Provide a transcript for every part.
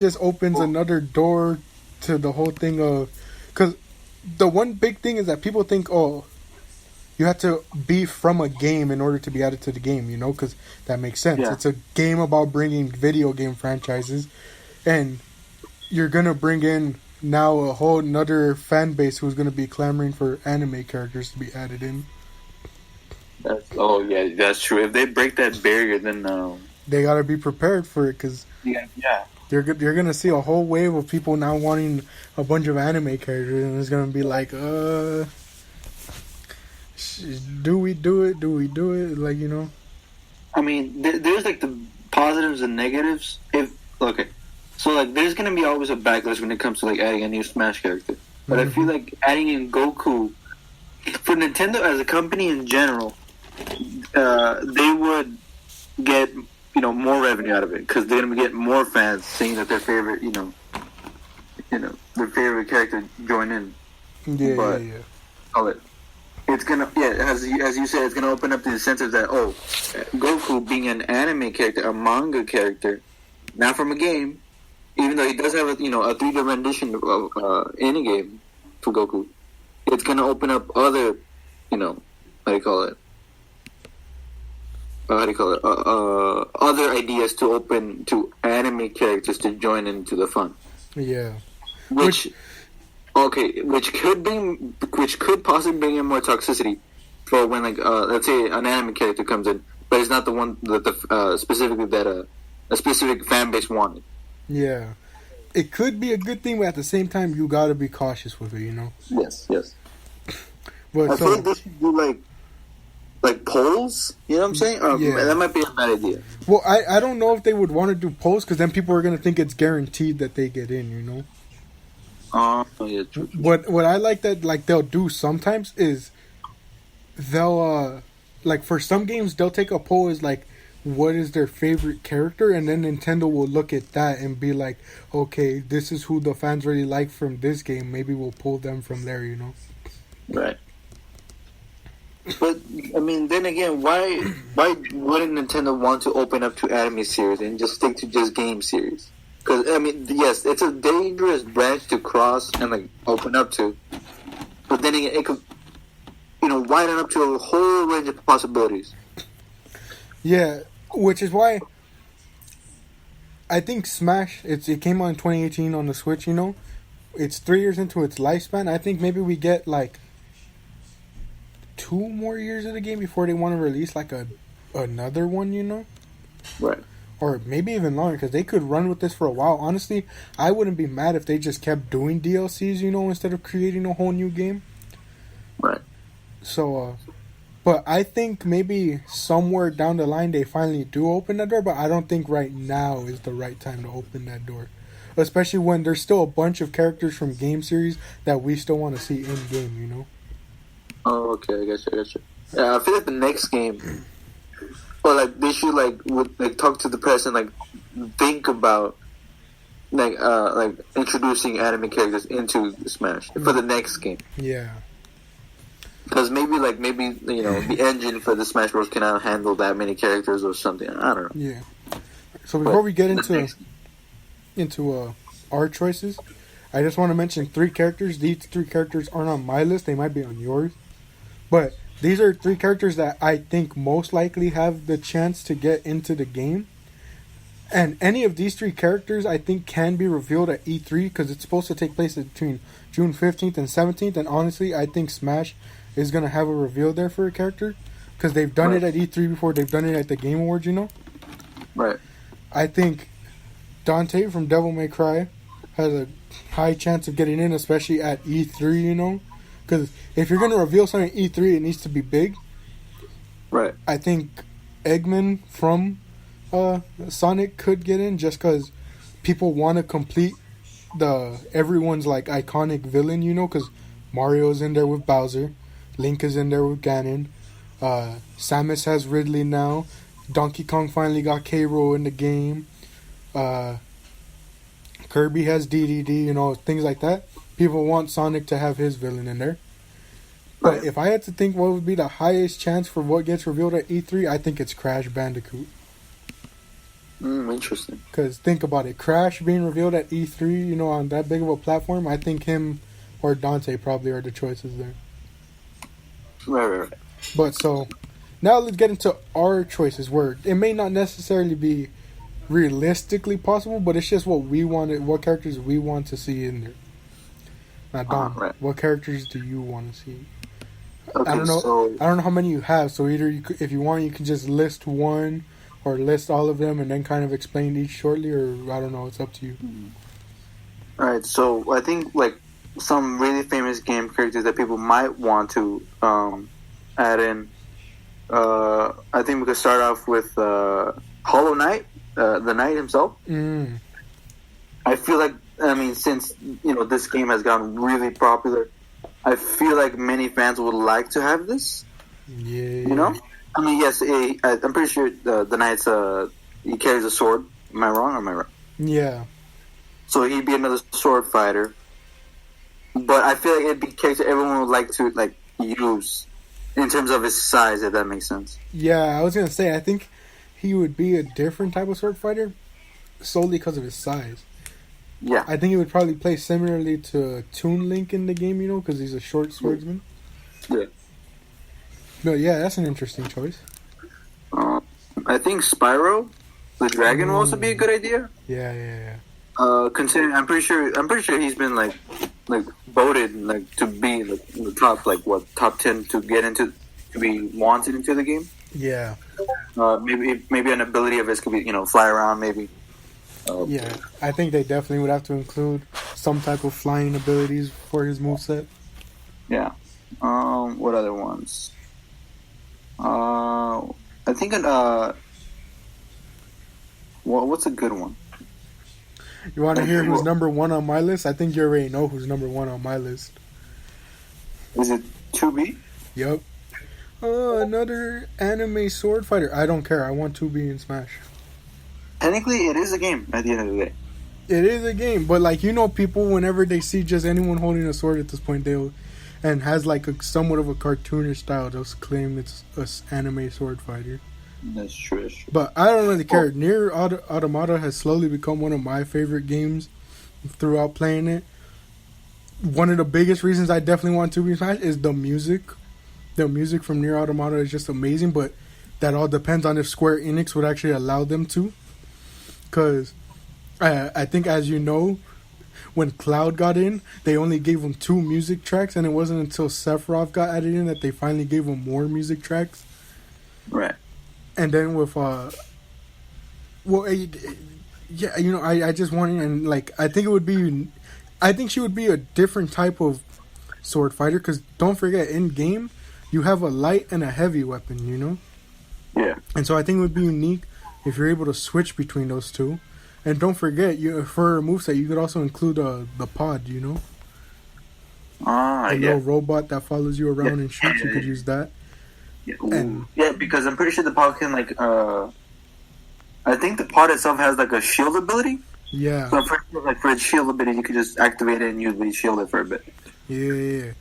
just opens another door to the whole thing of, because the one big thing is that people think, oh, you have to be from a game in order to be added to the game, because that makes sense. Yeah. It's a game about bringing video game franchises, and you're gonna bring in now a whole another fan base who's gonna be clamoring for anime characters to be added in. That's true. If they break that barrier, then they gotta be prepared for it, because you're gonna see a whole wave of people now wanting a bunch of anime characters, and it's gonna be like, do we do it? Do we do it? Like, I mean, there's like the positives and negatives. So like, there's gonna be always a backlash when it comes to like adding a new Smash character. But I feel like adding in Goku for Nintendo as a company in general, they would get more revenue out of it because they're gonna get more fans seeing that their favorite their favorite character join in. Yeah. It's gonna as you said, it's gonna open up the incentive that Goku being an anime character, a manga character, not from a game, even though he does have a 3D rendition of in a game for Goku, it's gonna open up other other ideas to open to anime characters to join into the fun. Yeah. Which could possibly bring in more toxicity for when let's say an anime character comes in, but it's not the one that specifically that a specific fan base wanted. Yeah. It could be a good thing, but at the same time, you gotta be cautious with it, Yes. But I feel like they should do like polls, you know what I'm saying? That might be a bad idea. Well, I don't know if they would want to do polls, because then people are going to think it's guaranteed that they get in, Yeah, true. What I like that they'll do sometimes is they'll for some games they'll take a poll as what is their favorite character, and then Nintendo will look at that and be like, okay, this is who the fans really like from this game, maybe we'll pull them from there, Right. But I mean, then again, why wouldn't Nintendo want to open up to anime series and just stick to just game series? Because I mean, yes, it's a dangerous branch to cross and open up to, but then it could widen up to a whole range of possibilities. Yeah, which is why I think Smash, it came out in 2018 on the Switch, it's 3 years into its lifespan. I think maybe we get 2 more years of the game before they want to release another one, Right. Or maybe even longer, because they could run with this for a while. Honestly, I wouldn't be mad if they just kept doing DLCs, instead of creating a whole new game. Right. So, but I think maybe somewhere down the line they finally do open that door, but I don't think right now is the right time to open that door. Especially when there's still a bunch of characters from game series that we still want to see in game, Oh, okay, I got you. Yeah, I feel like the next game, or they should talk to the press and think about introducing anime characters into Smash for the next game. Yeah. Because maybe the engine for the Smash Bros. Cannot handle that many characters or something. I don't know. Yeah. So before we get into our choices, I just want to mention 3 characters. These 3 characters aren't on my list. They might be on yours. But these are 3 characters that I think most likely have the chance to get into the game. And any of these 3 characters I think can be revealed at E3, because it's supposed to take place between June 15th and 17th. And honestly, I think Smash is going to have a reveal there for a character, because they've done it at E3 before. They've done it at the Game Awards, Right. I think Dante from Devil May Cry has a high chance of getting in, especially at E3, Because if you're going to reveal something at E3, it needs to be big. Right. I think Eggman from Sonic could get in, just because people want to complete everyone's iconic villain, because Mario's in there with Bowser, Link is in there with Ganon, Samus has Ridley now, Donkey Kong finally got K. Rool in the game, Kirby has DDD, things like that. People want Sonic to have his villain in there. But if I had to think what would be the highest chance for what gets revealed at E3, I think it's Crash Bandicoot. Interesting. Because think about it, Crash being revealed at E3, you know, on that big of a platform, I think him or Dante probably are the choices there. Right. But so, now let's get into our choices, where it may not necessarily be realistically possible, but it's just what we wanted, what characters we want to see in there. Now, Dom, what characters do you want to see? Okay, I don't know how many you have, so either if you want, you can just list one or list all of them and then kind of explain each shortly, or I don't know, it's up to you. Alright, so I think like some really famous game characters that people might want to add in. I think we could start off with Hollow Knight, the Knight himself. I feel like, I mean, since this game has gotten really popular, I feel like many fans would like to have this. Yeah. You know? I mean, yes, I'm pretty sure the Knight's he carries a sword. Am I wrong or am I right? Yeah. So he'd be another sword fighter. But I feel like it'd be a character everyone would like to use in terms of his size, if that makes sense. Yeah, I was gonna say I think he would be a different type of sword fighter solely because of his size. Yeah. I think he would probably play similarly to Toon Link in the game, you know, because he's a short swordsman. Yeah. But yeah, that's an interesting choice. I think Spyro, the dragon, will also be a good idea. Yeah. Considering I'm pretty sure he's been like voted to be in the top top 10 to get into, to be wanted into the game. Yeah. Maybe an ability of his could be fly around maybe. Yeah, I think they definitely would have to include some type of flying abilities for his moveset. Yeah. What other ones? I think what's a good one? You want to hear who's number one on my list? I think you already know who's number one on my list. Is it 2B? Yep. Another anime sword fighter. I don't care. I want 2B in Smash. Technically, it is a game at the end of the day. It is a game, but people, whenever they see just anyone holding a sword at this point, and has a somewhat of a cartoonish style, they'll claim it's an anime sword fighter. That's true. But I don't really care. Nier Automata has slowly become one of my favorite games throughout playing it. One of the biggest reasons I definitely want to be Smash is the music. The music from Nier Automata is just amazing, but that all depends on if Square Enix would actually allow them to. Because I think, as you know, when Cloud got in, they only gave him 2 music tracks, and it wasn't until Sephiroth got added in that they finally gave him more music tracks. Right. And then with I just wanted, and I think it would be, I think she would be a different type of sword fighter, because don't forget, in game you have a light and a heavy weapon, you know. Yeah. And so I think it would be unique if you're able to switch between those two. And don't forget, for a moveset, you could also include the pod, you know? A little robot that follows you around and shoots, you could use that. Yeah, because I'm pretty sure the pod can, I think the pod itself has, a shield ability. Yeah. So for its shield ability, you could just activate it and use the shield it for a bit. Yeah.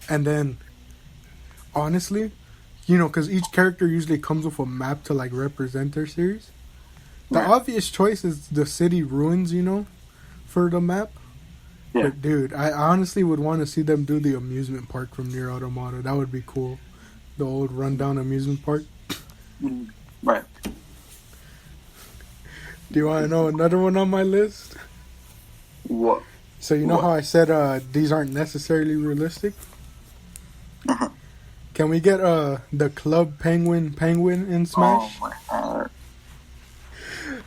And then, honestly, because each character usually comes with a map to, represent their series. The obvious choice is the city ruins, for the map. Yeah. But, dude, I honestly would want to see them do the amusement park from Nier Automata. That would be cool. The old rundown amusement park. Right. Do you want to know another one on my list? What? So how I said these aren't necessarily realistic? Uh-huh. Can we get the Club Penguin in Smash? Oh my god.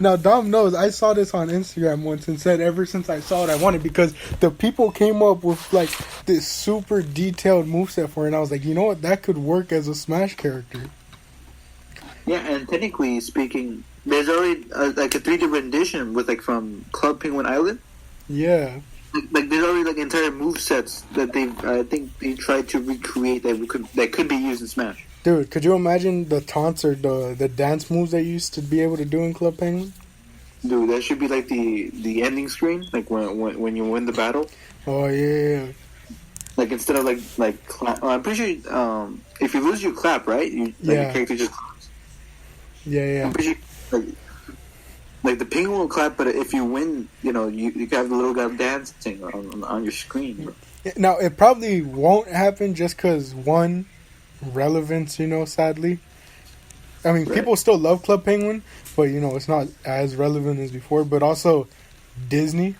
Now, Dom knows, I saw this on Instagram once and said ever since I saw it, I wanted, because the people came up with, this super detailed moveset for it, and I was like, you know what, that could work as a Smash character. Yeah, and technically speaking, there's already, a 3D rendition with, from Club Penguin Island. Yeah. There's already, entire movesets that I think they tried to recreate that could be used in Smash. Dude, could you imagine the taunts or the dance moves that you used to be able to do in Club Penguin? Dude, that should be the ending screen, when you win the battle. Oh yeah. Instead of clap, I'm pretty sure if you lose you clap, right? Your character just claps. Yeah. I'm pretty sure, Like, the penguin will clap, but if you win, you have the little guy dancing on your screen, bro. Now, it probably won't happen just because, one, relevance, sadly. I mean, people still love Club Penguin, but, it's not as relevant as before. But also, Disney,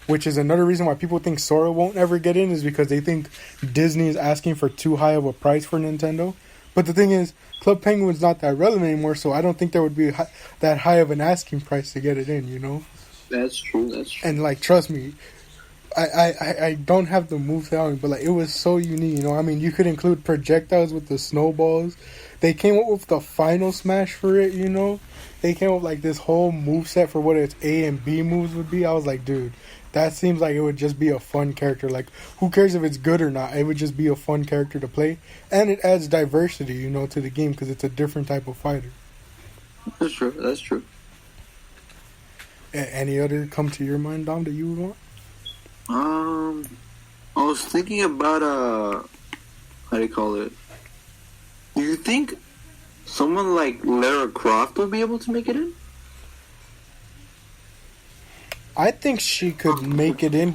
which is another reason why people think Sora won't ever get in, is because they think Disney is asking for too high of a price for Nintendo. But the thing is, Club Penguin's not that relevant anymore, so I don't think there would be that high of an asking price to get it in, That's true. And, trust me, I don't have the move down, but, it was so unique, I mean, you could include projectiles with the snowballs. They came up with the final smash for it, They came up with, this whole move set for what its A and B moves would be. I was like, dude, that seems like it would just be a fun character. Like, who cares if it's good or not? It would just be a fun character to play. And it adds diversity, to the game because it's a different type of fighter. That's true. Any other come to your mind, Dom, that you would want? I was thinking about, how do you call it? Do you think someone like Lara Croft would be able to make it in? I think she could make it in.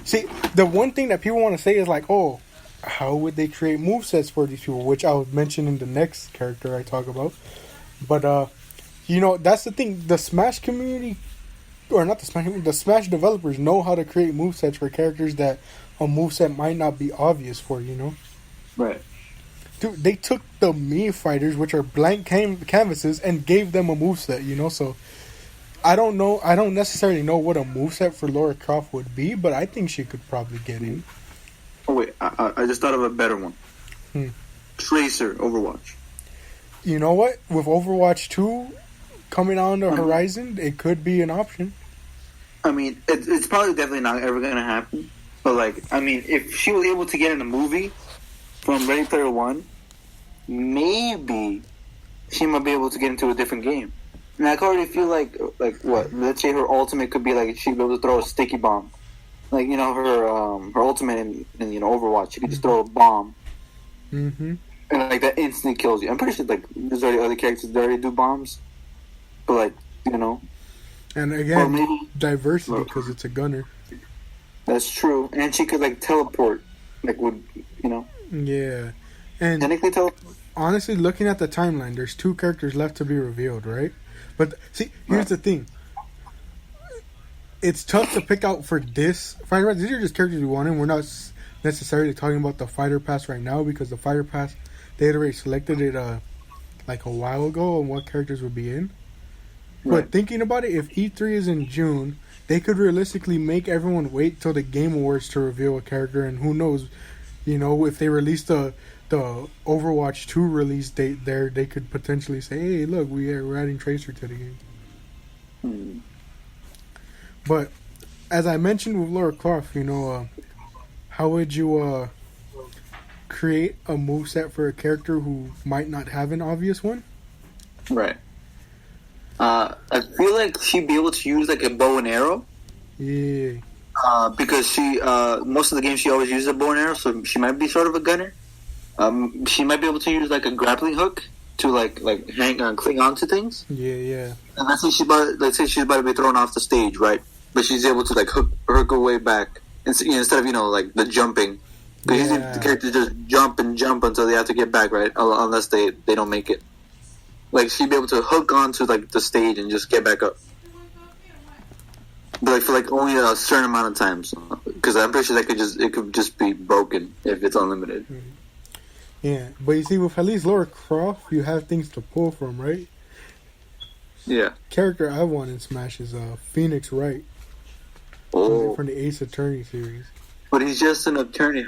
See, the one thing that people want to say is oh, how would they create movesets for these people? Which I'll mention in the next character I talk about. But, that's the thing. The Smash community, or not the Smash community, the Smash developers know how to create movesets for characters that a moveset might not be obvious for, Right. Dude, they took the Mii fighters, which are blank canvases, and gave them a moveset, so I don't know. I don't necessarily know what a moveset for Lara Croft would be, but I think she could probably get in. Oh, wait. I just thought of a better one. Tracer, Overwatch. You know what? With Overwatch 2 coming on the horizon, it could be an option. I mean, it's probably definitely not ever going to happen. But, if she was able to get in a movie from Ready Player One, maybe she might be able to get into a different game. And I already feel like what? Let's say her ultimate could be she'd be able to throw a sticky bomb. Her ultimate in Overwatch, she could just throw a bomb. Mm-hmm. And that instantly kills you. I'm pretty sure there's already other characters that already do bombs. But And again, diversity because it's a gunner. That's true. And she could teleport. Yeah. And technically teleport. Honestly, looking at the timeline, there's 2 characters left to be revealed, right? But see, here's the thing. It's tough to pick out for this fighter. These are just characters we want in. We're not necessarily talking about the fighter pass right now because the fighter pass, they had already selected it a while ago on what characters would be in. Right. But thinking about it, if E3 is in June, they could realistically make everyone wait till the Game Awards to reveal a character, and who knows, if they release the Overwatch 2 release date there, they could potentially say, hey, look, we're adding Tracer to the game. But as I mentioned with Lara Croft, how would you create a moveset for a character who might not have an obvious one? Right. I feel like she'd be able to use a bow and arrow. Yeah. Because she most of the games she always uses a bow and arrow, so she might be sort of a gunner. She might be able to use a grappling hook to hang on, cling on to things. Yeah. And let's say she's about to be thrown off the stage, right? But she's able to hook her way back instead of the jumping. Because usually the characters just jump until they have to get back, right? Unless they don't make it. She'd be able to hook onto the stage and just get back up. But for only a certain amount of times, because I'm pretty sure it could just be broken if it's unlimited. Mm-hmm. Yeah, but you see, with at least Lara Croft, you have things to pull from, right? Yeah. Character I want in Smash is Phoenix Wright. Oh. From the Ace Attorney series. But he's just an attorney.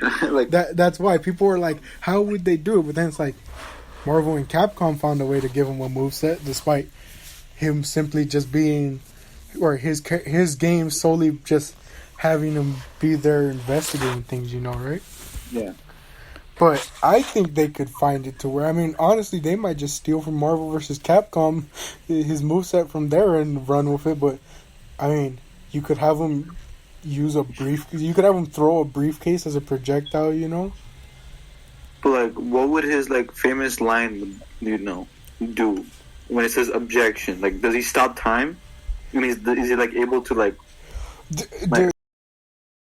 That's why people were like, how would they do it? But then it's Marvel and Capcom found a way to give him a moveset, despite him simply just being, or his game solely just having him be there investigating things, right? Yeah. But I think they could find it to where, honestly, they might just steal from Marvel vs. Capcom his moveset from there and run with it. But, you could have him use you could have him throw a briefcase as a projectile, But, what would his, famous line, do when it says objection? Does he stop time? I mean, is he like able to like? Dude,